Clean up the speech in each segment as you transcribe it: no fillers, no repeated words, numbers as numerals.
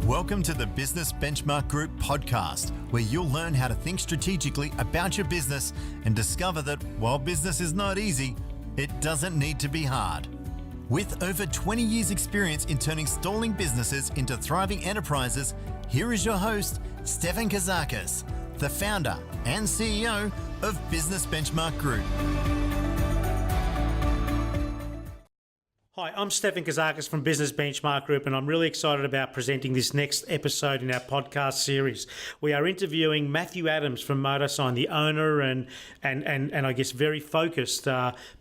Welcome to the Business Benchmark Group podcast, where you'll learn how to think strategically about your business and discover that while business is not easy, it doesn't need to be hard. With over 20 years experience in turning stalling businesses into thriving enterprises, here is your host, Stefan Kazakis, the founder and CEO of Business Benchmark Group. Hi, I'm Stefan Kazakis from Business Benchmark Group, and I'm really excited about presenting this next episode in our podcast series. We are interviewing Matthew Adams from MotoSign, the owner and I guess very focused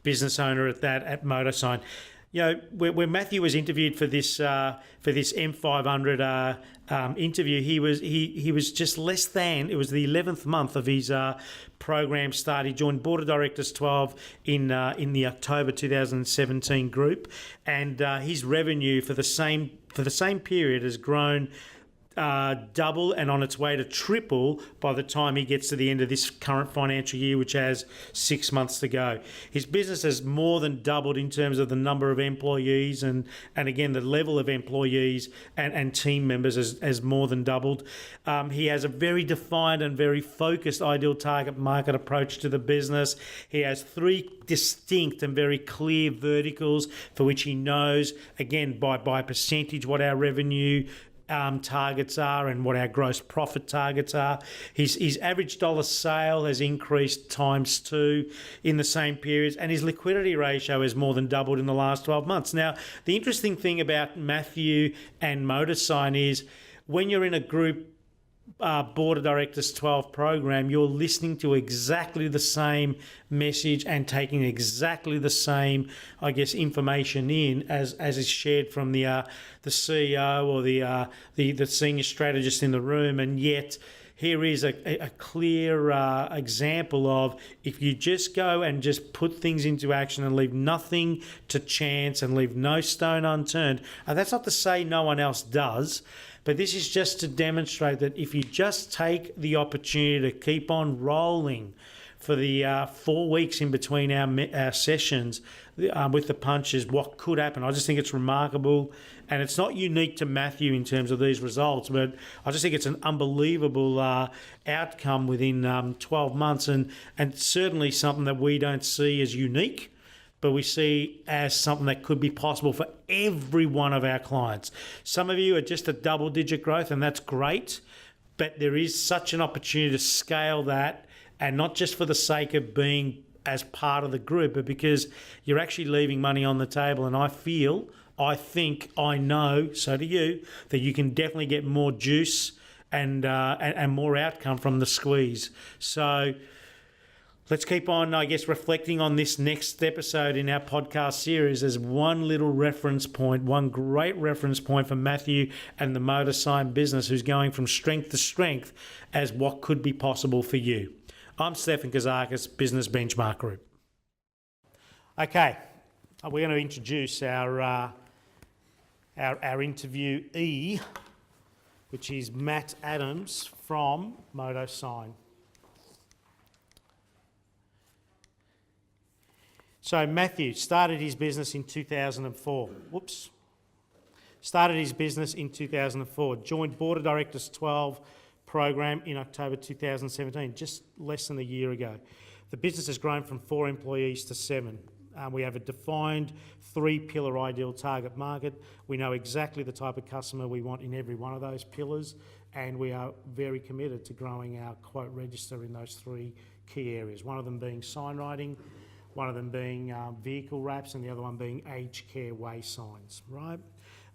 business owner at MotoSign. You know, where Matthew was interviewed for this M500 interview, he was just less than. It was the 11th month of his program start. He joined Board of Directors 12 in the October 2017 group, and his revenue for the same period has grown double and on its way to triple by the time he gets to the end of this current financial year, which has 6 months to go. His business has more than doubled in terms of the number of employees and again, the level of employees and team members has more than doubled. He has a very defined and very focused ideal target market approach to the business. He has 3 distinct and very clear verticals for which he knows, again, by percentage, what our revenue targets are and what our gross profit targets are. His average dollar sale has increased ×2 in the same periods, and his liquidity ratio has more than doubled in the last 12 months. Now, the interesting thing about Matthew and MotoSign is when you're in a group Board of Directors 12 program, you're listening to exactly the same message and taking exactly the same, I guess, information in as is shared from the CEO or the senior strategist in the room. And yet here is a clear example of if you just go and just put things into action and leave nothing to chance and leave no stone unturned. And that's not to say no one else does, but this is just to demonstrate that if you just take the opportunity to keep on rolling for the 4 weeks in between our sessions with the punches, what could happen. I just think it's remarkable, and it's not unique to Matthew in terms of these results, but I just think it's an unbelievable outcome within 12 months and certainly something that we don't see as unique, but we see as something that could be possible for every one of our clients. Some of you are just at double-digit growth, and that's great, but there is such an opportunity to scale that, and not just for the sake of being as part of the group, but because you're actually leaving money on the table. And I think, I know, so do you, that you can definitely get more juice and more outcome from the squeeze. So let's keep on, I guess, reflecting on this next episode in our podcast series as one little reference point, one great reference point for Matthew and the MotoSign business, who's going from strength to strength as what could be possible for you. I'm Stefan Kazakis, Business Benchmark Group. Okay, we're going to introduce our interviewee, which is Matt Adams from MotoSign. So Matthew started his business in 2004. Joined Board of Directors 12 program in October 2017, just less than a year ago. The business has grown from 4 employees to 7. We have a defined 3-pillar ideal target market. We know exactly the type of customer we want in every one of those pillars, and we are very committed to growing our quote register in those 3 key areas, one of them being sign writing, one of them being vehicle wraps, and the other one being aged care way signs, right?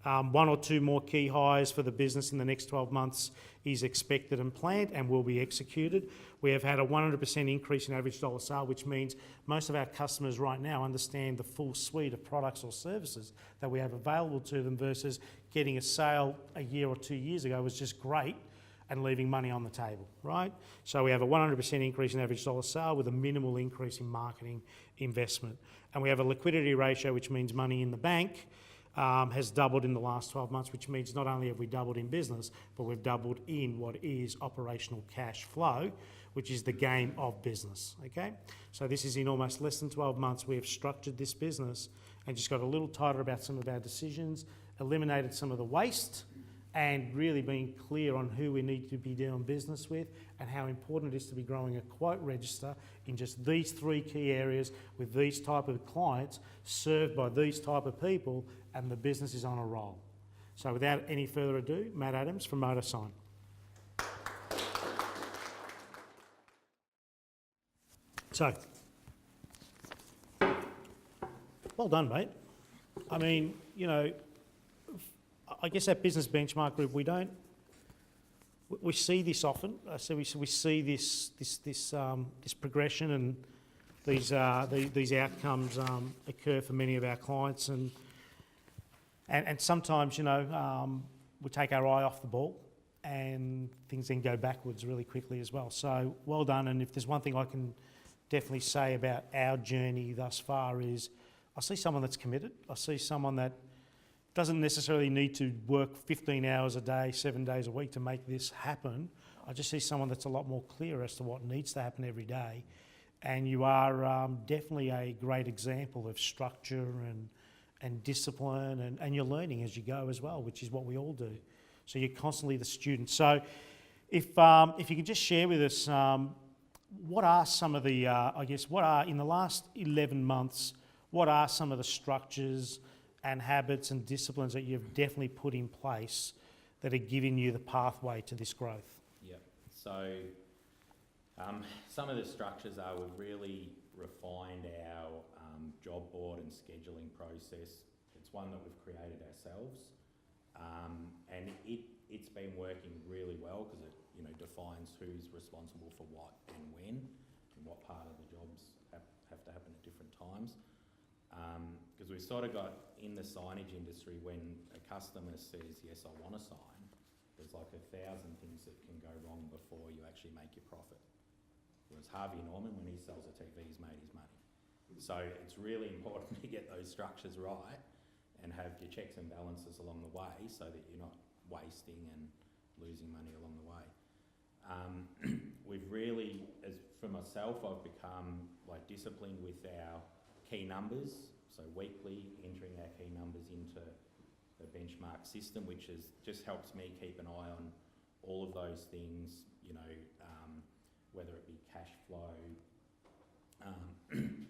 1 or 2 more key hires for the business in the next 12 months is expected and planned and will be executed. We have had a 100% increase in average dollar sale, which means most of our customers right now understand the full suite of products or services that we have available to them versus getting a sale a year or 2 years ago was just great and leaving money on the table, right? So we have a 100% increase in average dollar sale with a minimal increase in marketing investment. And we have a liquidity ratio, which means money in the bank, has doubled in the last 12 months, which means not only have we doubled in business, but we've doubled in what is operational cash flow, which is the game of business, okay? So this is in almost less than 12 months. We have structured this business and just got a little tighter about some of our decisions, eliminated some of the waste, and really being clear on who we need to be doing business with and how important it is to be growing a quote register in just these 3 key areas with these type of clients served by these type of people, and the business is on a roll. So without any further ado, Matt Adams from MotoSign. So, well done, mate. I mean, you know, I guess that business benchmark group, we see this often. So we see this progression and these outcomes occur for many of our clients, and sometimes, you know, we take our eye off the ball and things then go backwards really quickly as well. So well done. And if there's one thing I can definitely say about our journey thus far is I see someone that's committed. I see someone that doesn't necessarily need to work 15 hours a day, 7 days a week to make this happen. I just see someone that's a lot more clear as to what needs to happen every day. And you are definitely a great example of structure and discipline, and you're learning as you go as well, which is what we all do. So you're constantly the student. So if you could just share with us, what are some of the, in the last 11 months, what are some of the structures and habits and disciplines that you've definitely put in place that are giving you the pathway to this growth? Yeah. So some of the structures are we've really refined our job board and scheduling process. It's one that we've created ourselves, and it's been working really well because it, you know, defines who's responsible for what and when, and what part of the jobs have to happen at different times. Because we've sort of got in the signage industry, when a customer says, yes, I want to sign, there's like 1,000 things that can go wrong before you actually make your profit. Whereas Harvey Norman, when he sells a TV, he's made his money. So it's really important to get those structures right and have your checks and balances along the way so that you're not wasting and losing money along the way. We've really, as for myself, I've become like disciplined with our key numbers. So weekly, entering our key numbers into the benchmark system, which just helps me keep an eye on all of those things, you know, whether it be cash flow,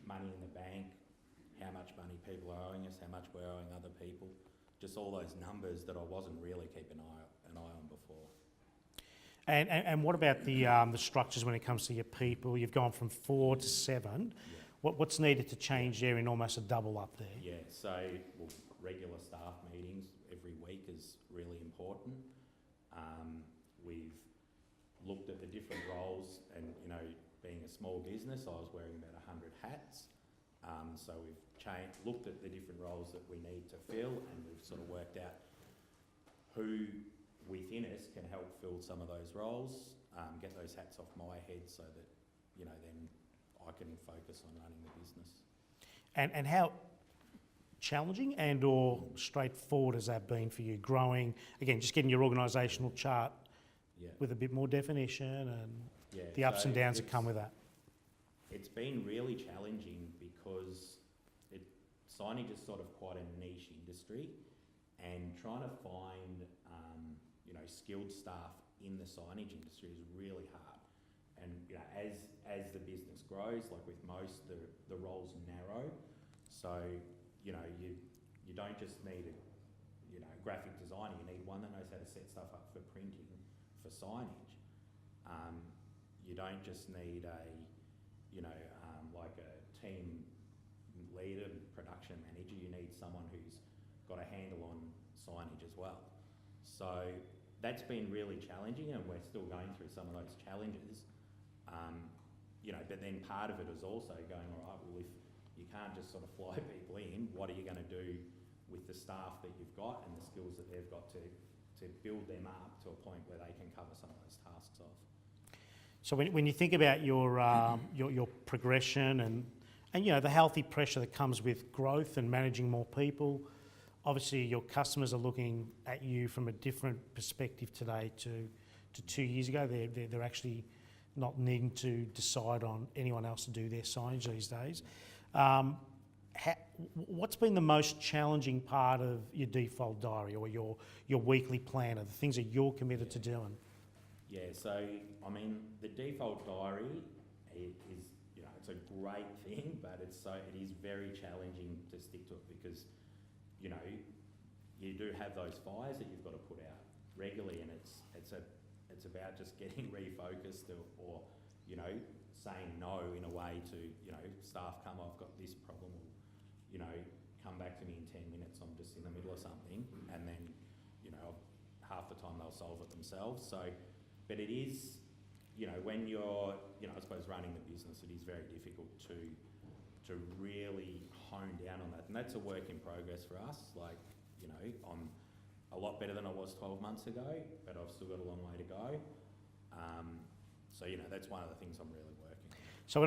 money in the bank, how much money people are owing us, how much we're owing other people, just all those numbers that I wasn't really keeping an eye on before. And what about the structures when it comes to your people? You've gone from 4 to 7. Yeah. What's needed to change there in almost a double up there? Yeah, so regular staff meetings every week is really important. We've looked at the different roles, and, you know, being a small business, I was wearing about 100 hats. So we've looked at the different roles that we need to fill, and we've sort of worked out who within us can help fill some of those roles, get those hats off my head so that, you know, then I can focus on running the business. And how challenging and or straightforward has that been for you, growing, again, just getting your organisational chart with a bit more definition and the ups and downs that come with that? It's been really challenging because signage is sort of quite a niche industry, and trying to find you know, skilled staff in the signage industry is really hard. And, you know, as the business grows, like with most, the roles narrow. So, you know, you don't just need a graphic designer. You need one that knows how to set stuff up for printing, for signage. You don't just need like a team leader, production manager. You need someone who's got a handle on signage as well. So that's been really challenging, and we're still going through some of those challenges. You know, but then part of it is also going, all right, well, if you can't just sort of fly people in, what are you going to do with the staff that you've got and the skills that they've got to build them up to a point where they can cover some of those tasks off. So when you think about your progression and you know, the healthy pressure that comes with growth and managing more people, obviously your customers are looking at you from a different perspective today to 2 years ago. They're actually not needing to decide on anyone else to do their signage these days. what's been the most challenging part of your default diary or your weekly planner, the things that you're committed to doing? Yeah, so I mean, the default diary is, it's a great thing, but it is very challenging to stick to it because, you do have those fires that you've got to put out regularly, and it's about just getting refocused or saying no in a way to, staff come, I've got this problem, or, come back to me in 10 minutes, I'm just in the middle of something, and then, half the time they'll solve it themselves. So, but it is, when you're, I suppose running the business, it is very difficult to really hone down on that. And that's a work in progress for us. Like, I'm a lot better than I was 12 months ago, but I've still got a long way to go. So, that's one of the things I'm really working on. So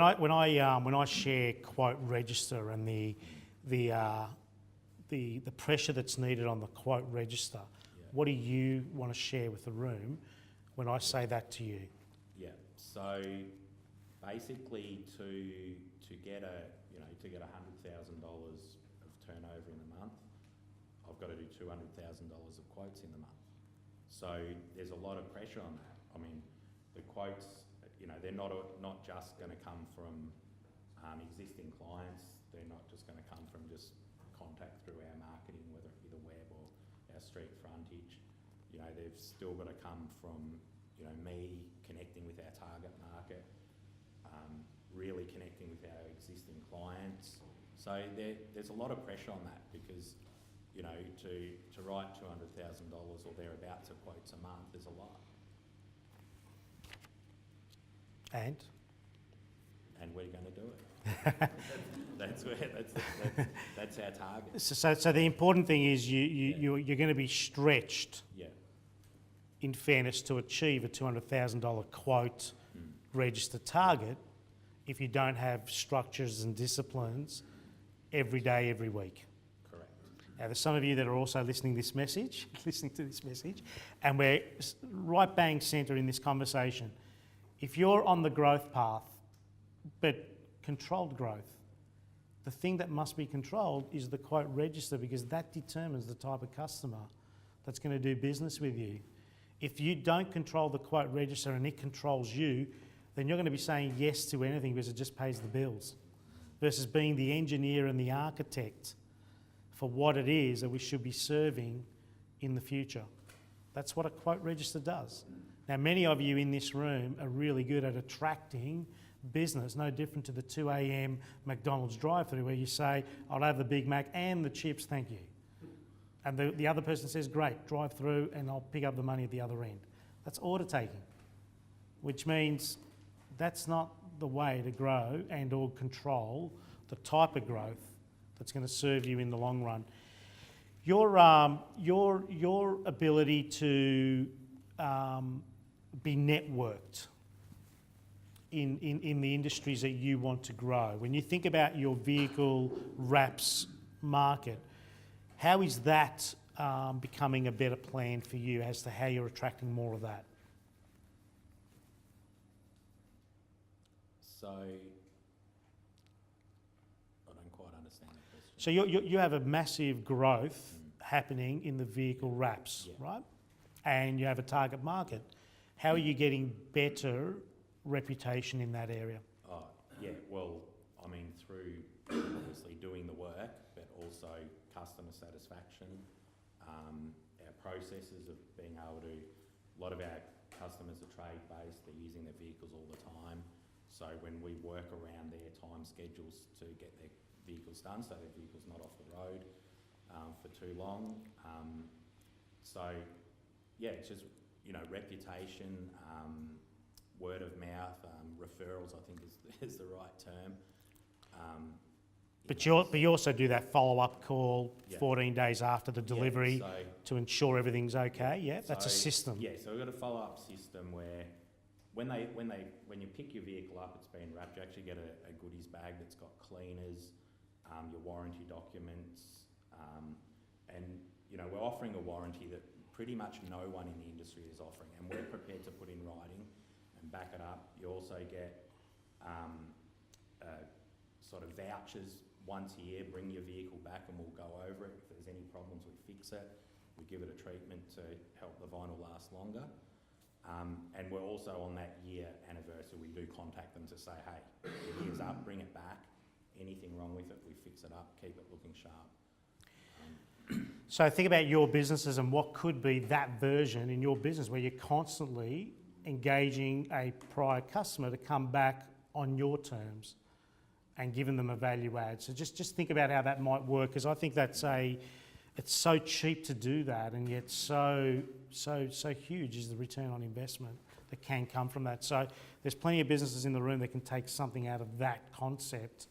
when I share quote register and the pressure that's needed on the quote register, what do you want to share with the room when I say that to you? Yeah. So basically, to get $100,000 of turnover in the month, I've got to do $200,000 of quotes in the month. So there's a lot of pressure on that. I mean, the quotes, they're not just going to come from existing clients. They're not just going to come from just contact through our marketing, whether it be the web or our street frontage. They've still got to come from, me connecting with our target market, really connecting with our existing clients. So there's a lot of pressure on that because, to write $200,000 or thereabouts of quotes a month is a lot. And we're going to do it. That's our target. So the important thing is you're going to be stretched. Yeah. In fairness, to achieve a $200,000 quote register target, if you don't have structures and disciplines every day, every week. Correct. Now, there's some of you that are also listening to this message, and we're right bang centre in this conversation. If you're on the growth path, but controlled growth, the thing that must be controlled is the quote register, because that determines the type of customer that's going to do business with you. If you don't control the quote register and it controls you, then you're going to be saying yes to anything because it just pays the bills, versus being the engineer and the architect for what it is that we should be serving in the future. That's what a quote register does. Now, many of you in this room are really good at attracting business, no different to the 2 a.m. McDonald's drive-through where you say, I'll have the Big Mac and the chips, thank you. And the other person says, great, drive through and I'll pick up the money at the other end. That's order taking, which means that's not the way to grow and or control the type of growth that's going to serve you in the long run. Your ability to be networked in the industries that you want to grow. When you think about your vehicle wraps market, how is that becoming a better plan for you as to how you're attracting more of that? So, I don't quite understand the question. So you have a massive growth happening in the vehicle wraps, right? And you have a target market. How are you getting better reputation in that area? Oh, yeah, well, I mean, through obviously doing the work, but also customer satisfaction, our processes of being able to, a lot of our customers are trade-based, they're using their vehicles all the time. So when we work around their time schedules to get their vehicles done, so their vehicle's not off the road for too long. So yeah, it's just, reputation, word of mouth, referrals, I think is the right term. But you also do that follow-up call 14 days after the delivery to ensure everything's okay. Yeah, that's a system. Yeah, so we've got a follow-up system where when you pick your vehicle up, it's been wrapped, you actually get a goodies bag that's got cleaners, your warranty documents, and we're offering a warranty that pretty much no one in the industry is offering, and we're prepared to put in writing and back it up. You also get sort of vouchers once a year, bring your vehicle back and we'll go over it. If there's any problems, we fix it. We give it a treatment to help the vinyl last longer. And we're also on that year anniversary, we do contact them to say, hey, the year's up, bring it back. Anything wrong with it, we fix it up, keep it looking sharp. So think about your businesses and what could be that version in your business where you're constantly engaging a prior customer to come back on your terms and giving them a value add. So just think about how that might work, because I think it's so cheap to do that, and yet so huge is the return on investment that can come from that. So there's plenty of businesses in the room that can take something out of that concept,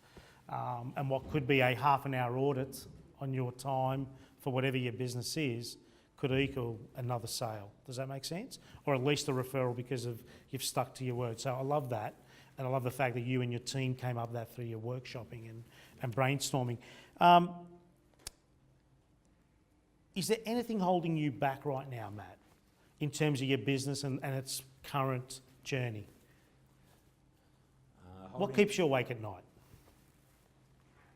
and what could be a half an hour audit on your time for whatever your business is could equal another sale. Does that make sense? Or at least a referral because you've stuck to your word. So I love that, and I love the fact that you and your team came up with that through your workshopping and brainstorming. Is there anything holding you back right now, Matt, in terms of your business and its current journey? What keeps you awake at night?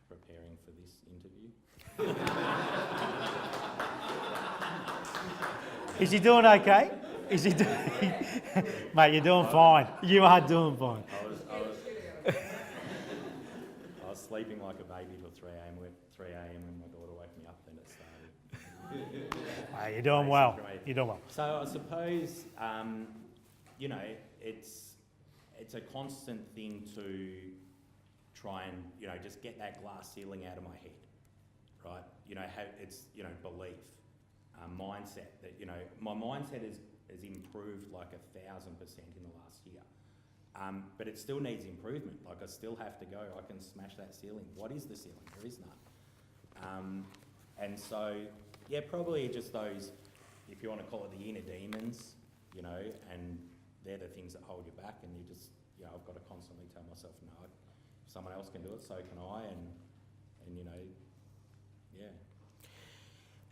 Preparing for this interview. Is he doing okay? Is he doing... Mate, you're doing fine. You are doing fine. I was sleeping like a baby till 3 a.m. when my daughter woke me up, then it started. Mate, you're doing well. You're doing well. So I suppose, it's a constant thing to try and, just get that glass ceiling out of my head, right? It's, belief, mindset that, my mindset has improved like 1,000% in the last year. But it still needs improvement. Like I still have to go, I can smash that ceiling. What is the ceiling? There is none. And so, yeah, probably just those, if you want to call it the inner demons, and they're the things that hold you back, and you just, I've got to constantly tell myself, no, if someone else can do it, so can I, and yeah.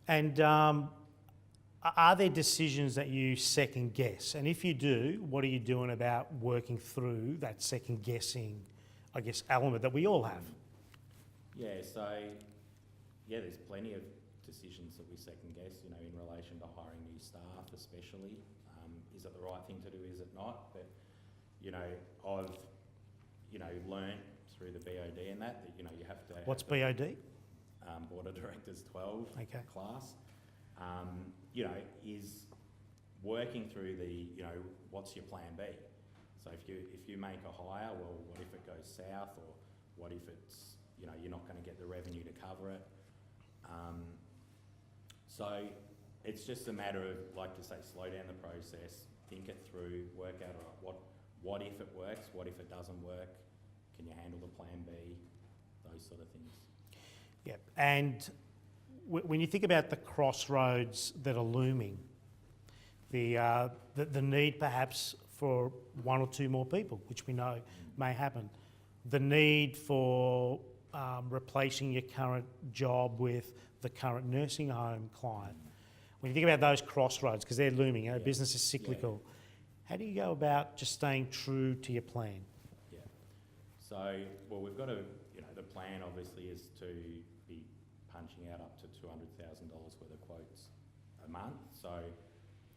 And are there decisions that you second guess? And if you do, what are you doing about working through that second guessing, I guess, element that we all have? Yeah, so, there's plenty of decisions that we second guess, in relation to hiring new staff especially. Is it the right thing to do, is it not? But, I've, learnt through the BOD and that you have to... What's BOD? Board of Directors 12 class. Is working through the, what's your plan B? So if you make a hire, well, what if it goes south, or what if it's, you're not going to get the revenue to cover it? So it's just a matter of, like to say, slow down the process, think it through, work out, all right, what if it works, what if it doesn't work, can you handle the plan B, those sort of things. Yep. And when you think about the crossroads that are looming, the need perhaps for one or two more people, which we know may happen, the need for replacing your current job with the current nursing home client. When you think about those crossroads, because they're looming, business is cyclical, how do you go about just staying true to your plan? Yeah. So, well, we've got to, the plan obviously is to be punching out up to $200,000 worth of quotes a month. So,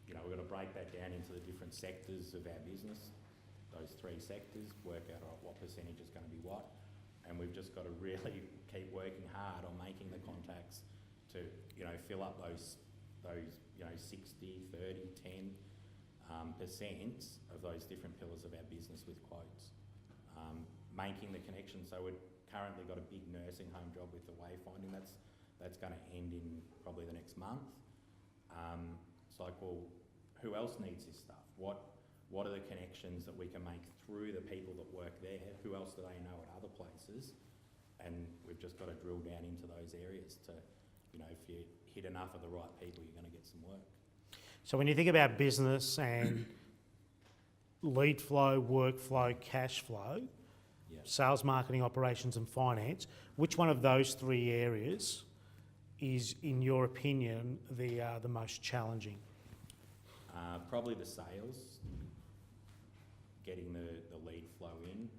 we've got to break that down into the different sectors of our business, those 3 sectors, work out what percentage is going to be what. And we've just got to really keep working hard on making the contacts to, fill up those 60, 30, 10 percent of those different pillars of our business with quotes. Making the connection. So we've currently got a big nursing home job with the wayfinding. That's going to end in probably the next month. It's like, well, who else needs this stuff? What are the connections that we can make through the people that work there? Who else do they know at other places? And we've just got to drill down into those areas to, if you hit enough of the right people, you're going to get some work. So when you think about business and lead flow, workflow, cash flow, sales, marketing, operations and finance, which one of those 3 areas is, in your opinion, the most challenging? Probably the sales. Getting the lead flow in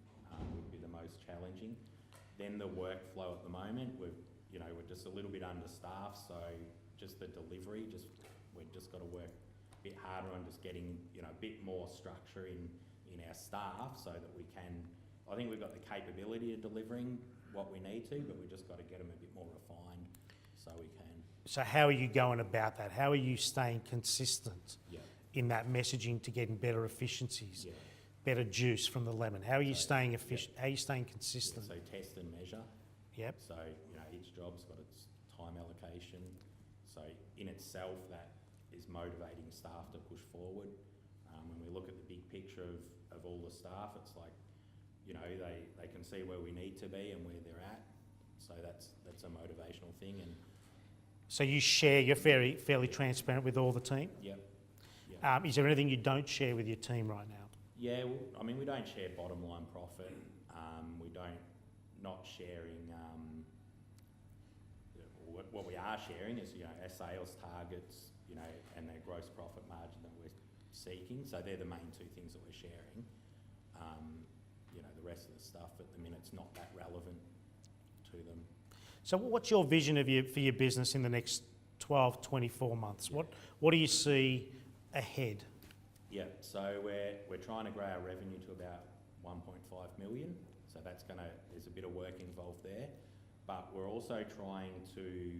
would be the most challenging. then the workflow at the moment, we're just a little bit understaffed, so just the delivery, we've just got to work a bit harder on just getting, a bit more structure in our staff so that we can, I think we've got the capability of delivering what we need to, but we've just got to get them a bit more refined so we can. So how are you going about that? How are you staying consistent in that messaging to getting better efficiencies, better juice from the lemon? How are you staying efficient? How are you staying consistent? So test and measure. Yep. So, each job's got its time allocation. So in itself, that is motivating staff to push forward. When we look at the big picture of all the staff, it's like, they can see where we need to be and where they're at. So that's a motivational thing. And So you're fairly transparent with all the team? Yep. Is there anything you don't share with your team right now? Yeah, we don't share bottom line profit. We don't, not sharing, what we are sharing is, our sales targets, and their gross profit margin that we're seeking. So they're the main two things that we're sharing. The rest of the stuff at the minute's not that relevant to them. So what's your vision for your business in the next 12, 24 months? What do you see ahead? Yeah, so we're trying to grow our revenue to about 1.5 million. So there's a bit of work involved there. But we're also trying to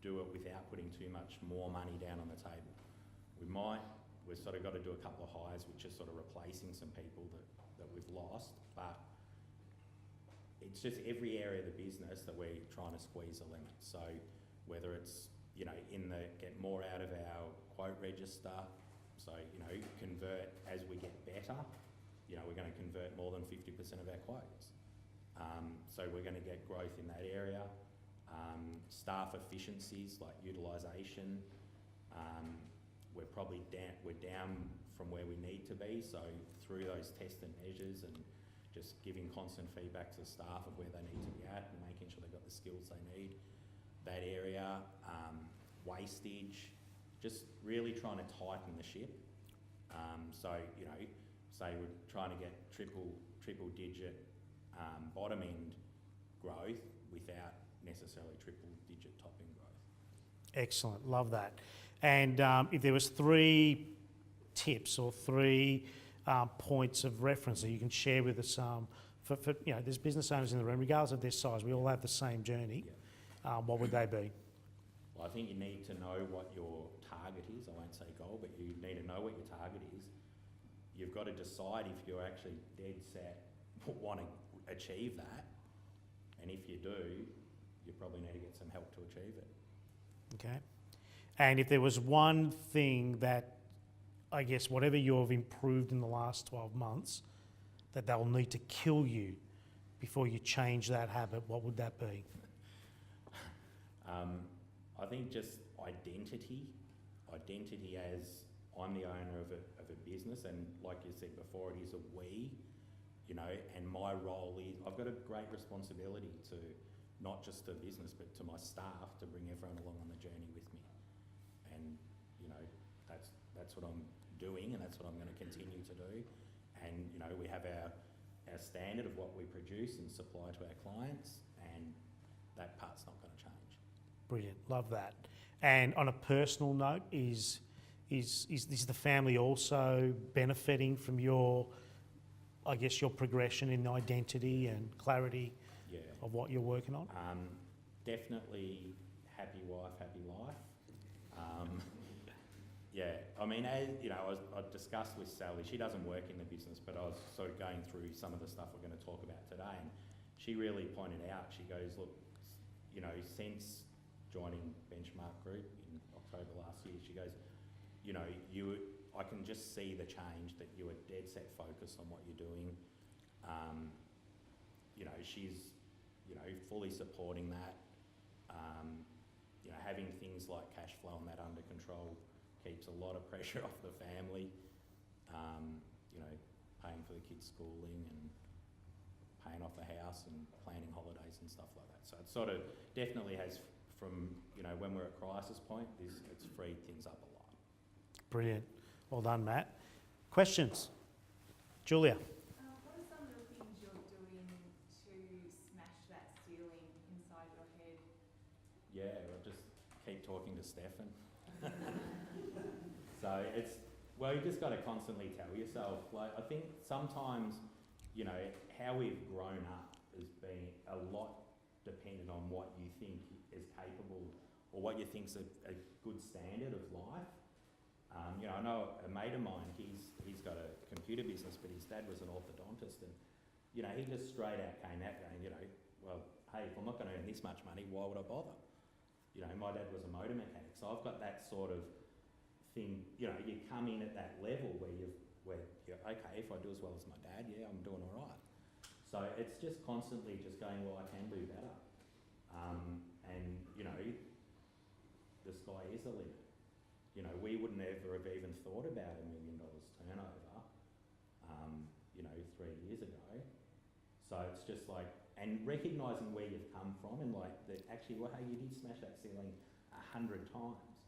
do it without putting too much more money down on the table. We've sort of got to do a couple of hires, which is sort of replacing some people that we've lost. But it's just every area of the business that we're trying to squeeze the limit. So whether it's, get more out of our quote register, so, convert as we get better, we're going to convert more than 50% of our quotes. So we're going to get growth in that area. Staff efficiencies like utilisation, we're down from where we need to be. So through those test and measures and just giving constant feedback to the staff of where they need to be at and making sure they've got the skills they need. That area, wastage, just really trying to tighten the ship. So, say we're trying to get triple digit bottom end growth without necessarily triple digit top end growth. Excellent, love that. And if there was 3 tips or 3 points of reference that you can share with us, for there's business owners in the room, regardless of their size, we all have the same journey. What would they be? Well, I think you need to know what your target is. I won't say goal, but you need to know what your target is. You've got to decide if you're actually dead set want to achieve that. And if you do, you probably need to get some help to achieve it. Okay. And if there was one thing that, I guess, whatever you've improved in the last 12 months, that they'll need to kill you before you change that habit, what would that be? I think just identity as I'm the owner of a business, and like you said before, it is a we, and my role is, I've got a great responsibility to not just the business, but to my staff to bring everyone along on the journey with me. And, that's what I'm doing, and that's what I'm going to continue to do. And, we have our standard of what we produce and supply to our clients, and that part's not going to change. Brilliant, love that. And on a personal note, is the family also benefiting from your progression in identity and clarity of what you're working on? Definitely happy wife, happy life. I discussed with Sally, she doesn't work in the business, but I was sort of going through some of the stuff we're going to talk about today, and she really pointed out, she goes, look, since joining Benchmark Group in October last year, she goes, I can just see the change, that you are dead set focused on what you're doing. She's, fully supporting that. Having things like cash flow and that under control keeps a lot of pressure off the family. Paying for the kids' schooling and paying off the house and planning holidays and stuff like that. So it sort of definitely has, from when we're at crisis point, it's freed things up a lot. Brilliant. Well done, Matt. Questions? Julia? What are some of the things you're doing to smash that so well, you just got to constantly tell yourself. Like, I think sometimes, you know, how we've grown up has been a lot dependent on what you think is capable or what you think's a good standard of life. You know, I know a mate of mine, he's got a computer business, but his dad was an orthodontist, and, you know, he just straight out came out going, you know, well, hey, if I'm not going to earn this much money, why would I bother? You know, my dad was a motor mechanic, so I've got that sort of thing. You know, you come in at that level where you're okay, if I do as well as my dad, yeah, I'm doing all right. So it's just constantly just going, well, I can do better. And, you know, the sky is the limit. You know, we would never have even thought about $1 million turnover, you know, 3 years ago. So it's just like, and recognising where you've come from and like that actually, well, hey, you did smash that ceiling 100 times.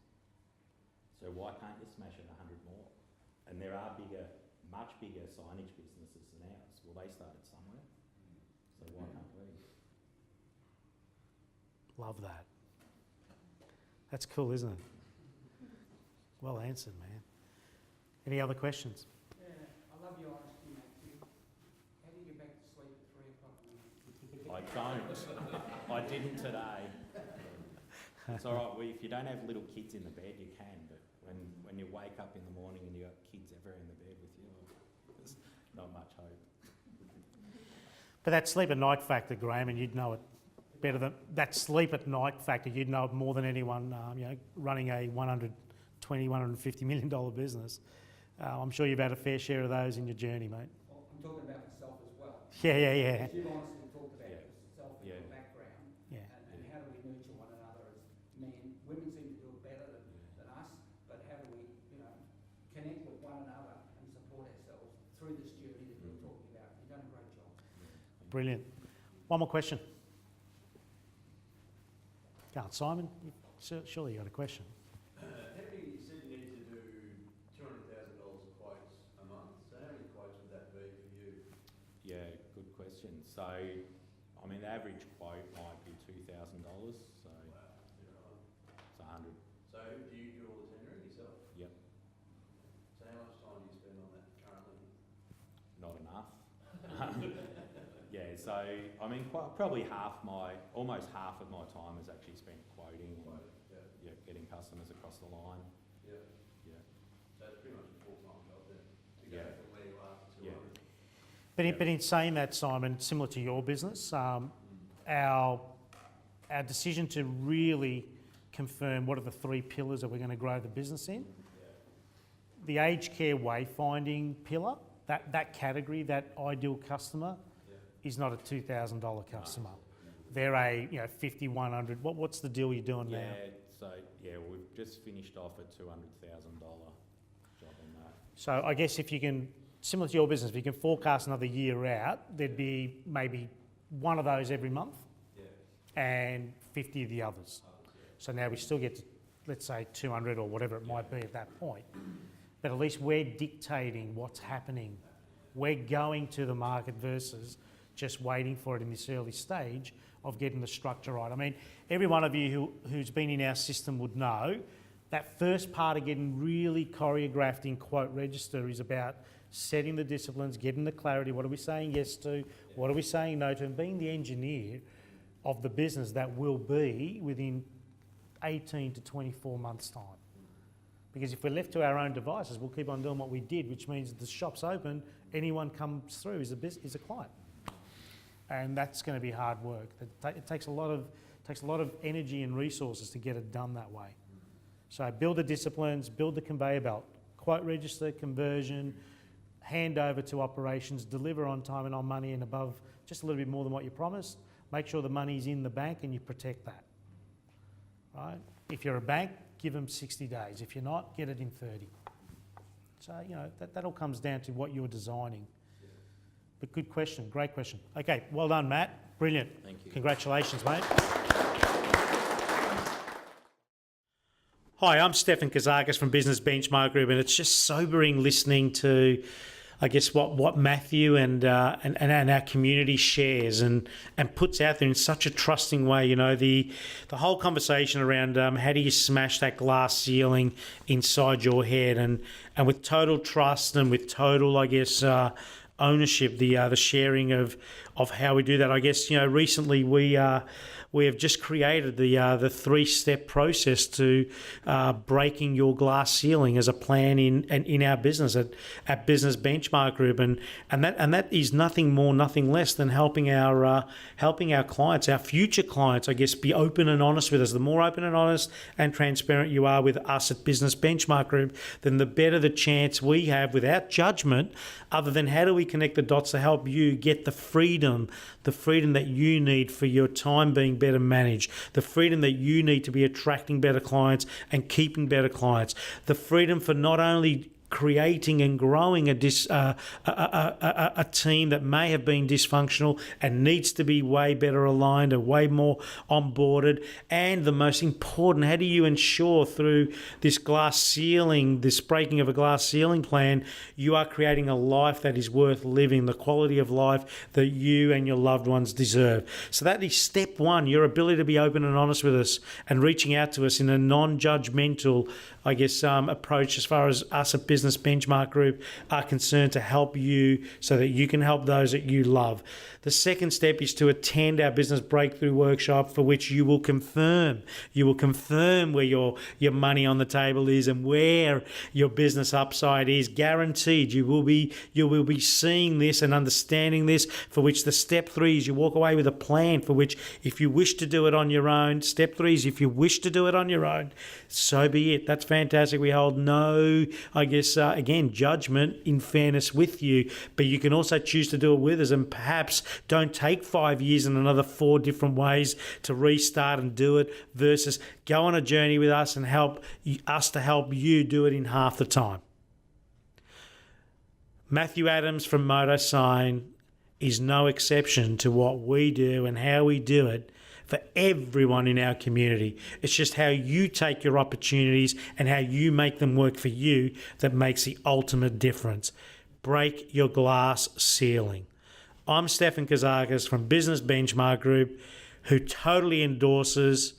So why can't you smash it 100 more? And there are much bigger signage businesses than ours. Well, they started somewhere. So why can't we? Love that. That's cool, isn't it? Well answered, man. Any other questions? Yeah, I love your honesty, Matthew. How do you get back to sleep at 3 o'clock in the morning? I don't. I didn't today. It's all right. Well, if you don't have little kids in the bed, you can. But when you wake up in the morning and you got kids everywhere in the bed with you, there's not much hope. But that sleep at night factor, Graham, and you'd know it better than that sleep at night factor. You'd know it more than anyone. You know, running a $120, $150 million business. I'm sure you've had a fair share of those in your journey, mate. Well, I'm talking about myself as well. Yeah. You've honestly talked about yourself and your background, and how do we nurture one another as men. Women seem to do it better than us, but how do we, you know, connect with one another and support ourselves through this journey that you're talking about? You've done a great job. Brilliant. One more question. Go on, Simon. Surely you got a question. Henry said you need to do $200,000 quotes a month. So how many quotes would that be for you? Yeah, good question. So, I mean, the average quote might be $2,000. So Wow, you're right. it's 100. So do you do all the tendering yourself? Yep. So how much time do you spend on that currently? Not enough. Yeah, so I mean, probably almost half of my time is actually spent quoting and getting customers across the line. Yeah. Yeah. So it's pretty much a full-time job then to go from where you are to 200. But in saying that, Simon, similar to your business, our decision to really confirm what are the 3 pillars that we're going to grow the business in. The aged care wayfinding pillar, that category, that ideal customer, is not a $2,000 customer. They're a $50,000, $100,000. What's the deal you're doing now? So we've just finished off a $200,000 job on that. So I guess if you can, similar to your business, if you can forecast another year out, there'd be maybe 1 of those every month, and 50 of the others. So now we still get to, let's say, 200 or whatever it might be at that point. But at least we're dictating what's happening. We're going to the market versus just waiting for it in this early stage of getting the structure right. I mean, every one of you who's been in our system would know that first part of getting really choreographed in quote register is about setting the disciplines, getting the clarity, what are we saying yes to, what are we saying no to, and being the engineer of the business that will be within 18 to 24 months' time. Because if we're left to our own devices, we'll keep on doing what we did, which means the shop's open, anyone comes through is a client. And that's going to be hard work. It takes a lot of energy and resources to get it done that way. So build the disciplines, build the conveyor belt, quote register, conversion, hand over to operations, deliver on time and on money and above, just a little bit more than what you promised. Make sure the money's in the bank and you protect that. Right? If you're a bank, give them 60 days. If you're not, get it in 30. So, that all comes down to what you're designing. But good question, great question. Okay, well done, Matt. Brilliant. Thank you. Congratulations, mate. Hi, I'm Stefan Kazakis from Business Benchmark Group, and it's just sobering listening to I guess what Matthew and our community shares and puts out there in such a trusting way. You know, the whole conversation around how do you smash that glass ceiling inside your head, and with total trust and with total, I guess, ownership, the sharing of how we do that. I guess, you know, recently we have just created the 3-step process to breaking your glass ceiling as a plan in our business at Business Benchmark Group, and that is nothing more, nothing less than helping our clients, our future clients, I guess, be open and honest with us. The more open and honest and transparent you are with us at Business Benchmark Group, then the better the chance we have, without judgment, other than how do we connect the dots to help you get the freedom that you need for your time being better managed, the freedom that you need to be attracting better clients and keeping better clients, the freedom for not only creating and growing a team that may have been dysfunctional and needs to be way better aligned and way more onboarded. And the most important, how do you ensure through this glass ceiling, this breaking of a glass ceiling plan, you are creating a life that is worth living, the quality of life that you and your loved ones deserve. So that is step one, your ability to be open and honest with us and reaching out to us in a non-judgmental, I guess, approach as far as us at Business Benchmark Group are concerned, to help you so that you can help those that you love. The second step is to attend our Business Breakthrough Workshop, for which you will confirm where your money on the table is and where your business upside is. Guaranteed, you will be seeing this and understanding this, for which the step 3 is you walk away with a plan, for which if you wish to do it on your own, step 3 is if you wish to do it on your own, so be it. That's fantastic. We hold no, I guess, again, judgment in fairness with you, but you can also choose to do it with us, and perhaps don't take 5 years and another 4 different ways to restart and do it, versus go on a journey with us and help us to help you do it in half the time. Matthew Adams from MotoSign is no exception to what we do and how we do it for everyone in our community. It's just how you take your opportunities and how you make them work for you that makes the ultimate difference. Break your glass ceiling. I'm Stefan Kazakis from Business Benchmark Group, who totally endorses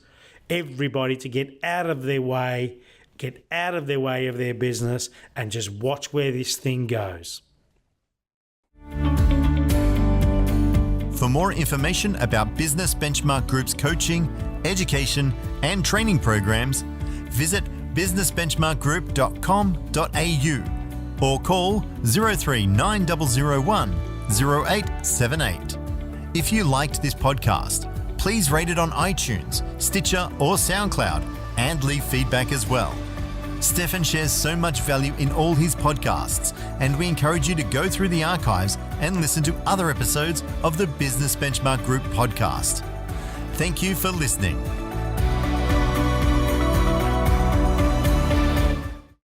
everybody to get out of their way of their business and just watch where this thing goes. For more information about Business Benchmark Group's coaching, education, and training programs, visit businessbenchmarkgroup.com.au or call 039001 0878. If you liked this podcast, please rate it on iTunes, Stitcher, or SoundCloud, and leave feedback as well. Stefan shares so much value in all his podcasts, and we encourage you to go through the archives and listen to other episodes of the Business Benchmark Group podcast. Thank you for listening.